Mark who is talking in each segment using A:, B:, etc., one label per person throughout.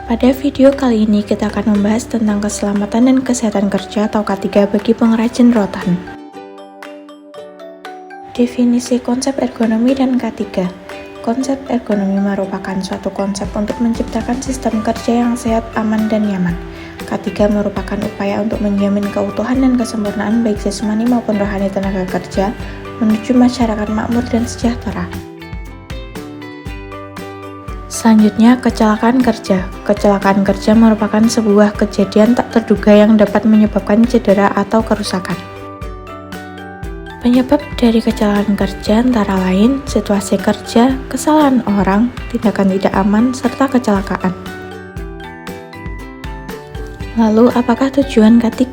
A: Pada video kali ini kita akan membahas tentang keselamatan dan kesehatan kerja atau K3 bagi pengrajin rotan. Definisi konsep ergonomi dan K3. Konsep ergonomi merupakan suatu konsep untuk menciptakan sistem kerja yang sehat, aman, dan nyaman. K3 merupakan upaya untuk menjamin keutuhan dan kesempurnaan baik jasmani maupun rohani tenaga kerja menuju masyarakat makmur dan sejahtera. Selanjutnya, kecelakaan kerja. Kecelakaan kerja merupakan sebuah kejadian tak terduga yang dapat menyebabkan cedera atau kerusakan. Penyebab dari kecelakaan kerja antara lain situasi kerja, kesalahan orang, tindakan tidak aman, serta kecelakaan. Lalu, apakah tujuan K3?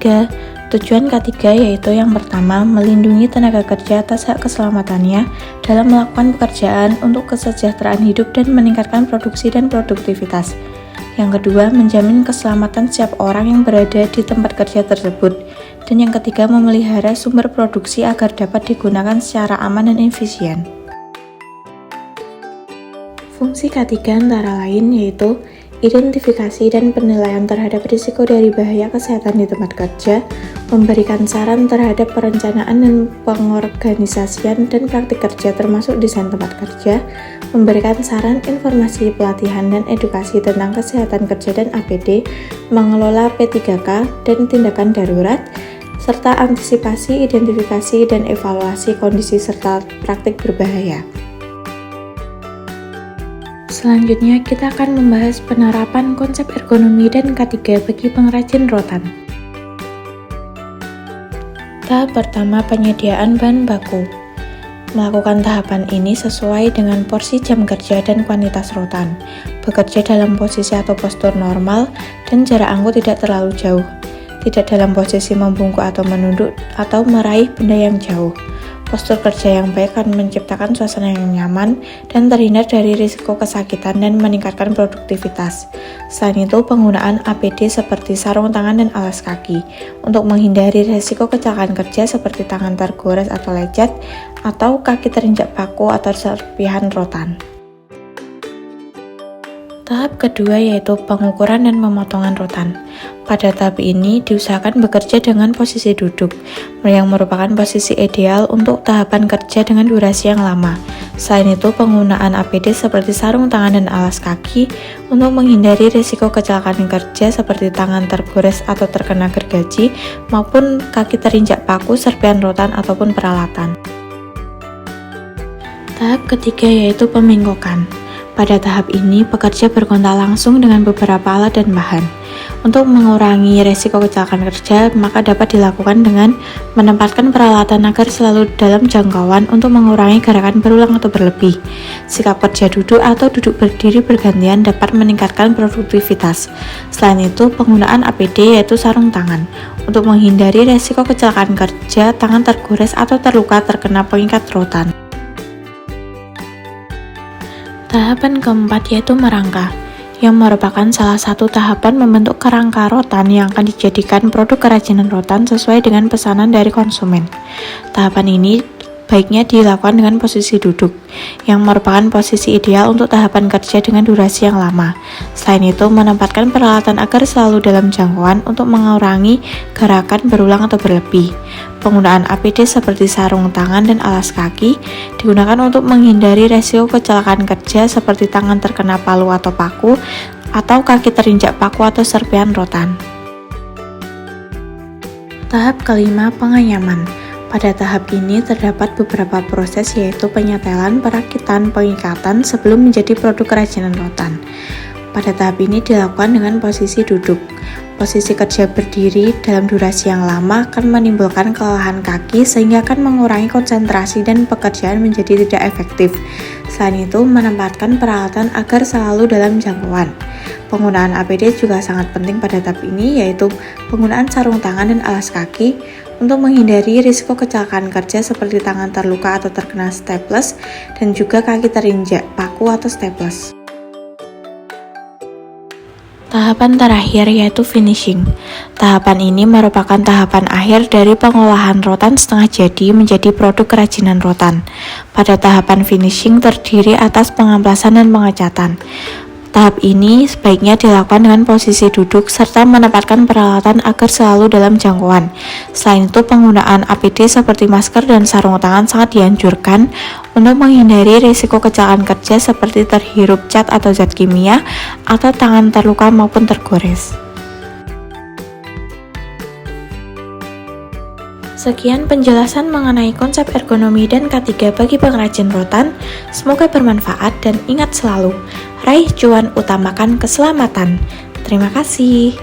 A: Tujuan K3 yaitu yang pertama, melindungi tenaga kerja atas hak keselamatannya dalam melakukan pekerjaan untuk kesejahteraan hidup dan meningkatkan produksi dan produktivitas. Yang kedua, menjamin keselamatan setiap orang yang berada di tempat kerja tersebut. Dan yang ketiga, memelihara sumber produksi agar dapat digunakan secara aman dan efisien. Fungsi K3 antara lain yaitu identifikasi dan penilaian terhadap risiko dari bahaya kesehatan di tempat kerja, memberikan saran terhadap perencanaan dan pengorganisasian dan praktik kerja termasuk desain tempat kerja, memberikan saran, informasi, pelatihan, dan edukasi tentang kesehatan kerja dan APD, mengelola P3K dan tindakan darurat, serta antisipasi, identifikasi, dan evaluasi kondisi serta praktik berbahaya. Selanjutnya, kita akan membahas penerapan konsep ergonomi dan K3 bagi pengrajin rotan. Tahap pertama, penyediaan bahan baku. Melakukan tahapan ini sesuai dengan porsi jam kerja dan kuantitas rotan. Bekerja dalam posisi atau postur normal dan jarak angkut tidak terlalu jauh. Tidak dalam posisi membungkuk atau menunduk atau meraih benda yang jauh. Postur kerja yang baik akan menciptakan suasana yang nyaman dan terhindar dari risiko kesakitan dan meningkatkan produktivitas. Selain itu, penggunaan APD seperti sarung tangan dan alas kaki untuk menghindari risiko kecelakaan kerja seperti tangan tergores atau lecet atau kaki terinjak paku atau serpihan rotan. Tahap kedua yaitu pengukuran dan pemotongan rotan. Pada tahap ini diusahakan bekerja dengan posisi duduk, yang merupakan posisi ideal untuk tahapan kerja dengan durasi yang lama. Selain itu, penggunaan APD seperti sarung tangan dan alas kaki untuk menghindari risiko kecelakaan kerja seperti tangan tergores atau terkena gergaji maupun kaki terinjak paku, serpihan rotan ataupun peralatan. Tahap ketiga yaitu pemingkokan. Pada tahap ini, pekerja berkontak langsung dengan beberapa alat dan bahan. Untuk mengurangi risiko kecelakaan kerja, maka dapat dilakukan dengan menempatkan peralatan agar selalu dalam jangkauan untuk mengurangi gerakan berulang atau berlebih. Sikap kerja duduk atau duduk berdiri bergantian dapat meningkatkan produktivitas. Selain itu, penggunaan APD yaitu sarung tangan untuk menghindari risiko kecelakaan kerja, tangan tergores atau terluka terkena pengikat rotan. Tahapan keempat yaitu merangka, yang merupakan salah satu tahapan membentuk kerangka rotan yang akan dijadikan produk kerajinan rotan sesuai dengan pesanan dari konsumen. Tahapan ini baiknya dilakukan dengan posisi duduk, yang merupakan posisi ideal untuk tahapan kerja dengan durasi yang lama. Selain itu, menempatkan peralatan agar selalu dalam jangkauan untuk mengurangi gerakan berulang atau berlebih. Penggunaan APD seperti sarung tangan dan alas kaki digunakan untuk menghindari resiko kecelakaan kerja seperti tangan terkena palu atau paku, atau kaki terinjak paku atau serpihan rotan. Tahap kelima, pengayaman. Pada tahap ini terdapat beberapa proses yaitu penyetelan, perakitan, pengikatan sebelum menjadi produk kerajinan rotan. Pada tahap ini dilakukan dengan posisi duduk. Posisi kerja berdiri dalam durasi yang lama akan menimbulkan kelelahan kaki sehingga akan mengurangi konsentrasi dan pekerjaan menjadi tidak efektif. Selain itu, menempatkan peralatan agar selalu dalam jangkauan. Penggunaan APD juga sangat penting pada tahap ini yaitu penggunaan sarung tangan dan alas kaki untuk menghindari risiko kecelakaan kerja seperti tangan terluka atau terkena staples dan juga kaki terinjak paku atau staples. Tahapan terakhir yaitu finishing. Tahapan ini merupakan tahapan akhir dari pengolahan rotan setengah jadi menjadi produk kerajinan rotan. Pada tahapan finishing terdiri atas pengamplasan dan pengecatan. Tahap ini sebaiknya dilakukan dengan posisi duduk serta menempatkan peralatan agar selalu dalam jangkauan. Selain itu, penggunaan APD seperti masker dan sarung tangan sangat dianjurkan untuk menghindari risiko kecelakaan kerja seperti terhirup cat atau zat kimia atau tangan terluka maupun tergores. Sekian penjelasan mengenai konsep ergonomi dan K3 bagi pengrajin rotan. Semoga bermanfaat dan ingat selalu, raih cuan, utamakan keselamatan. Terima kasih.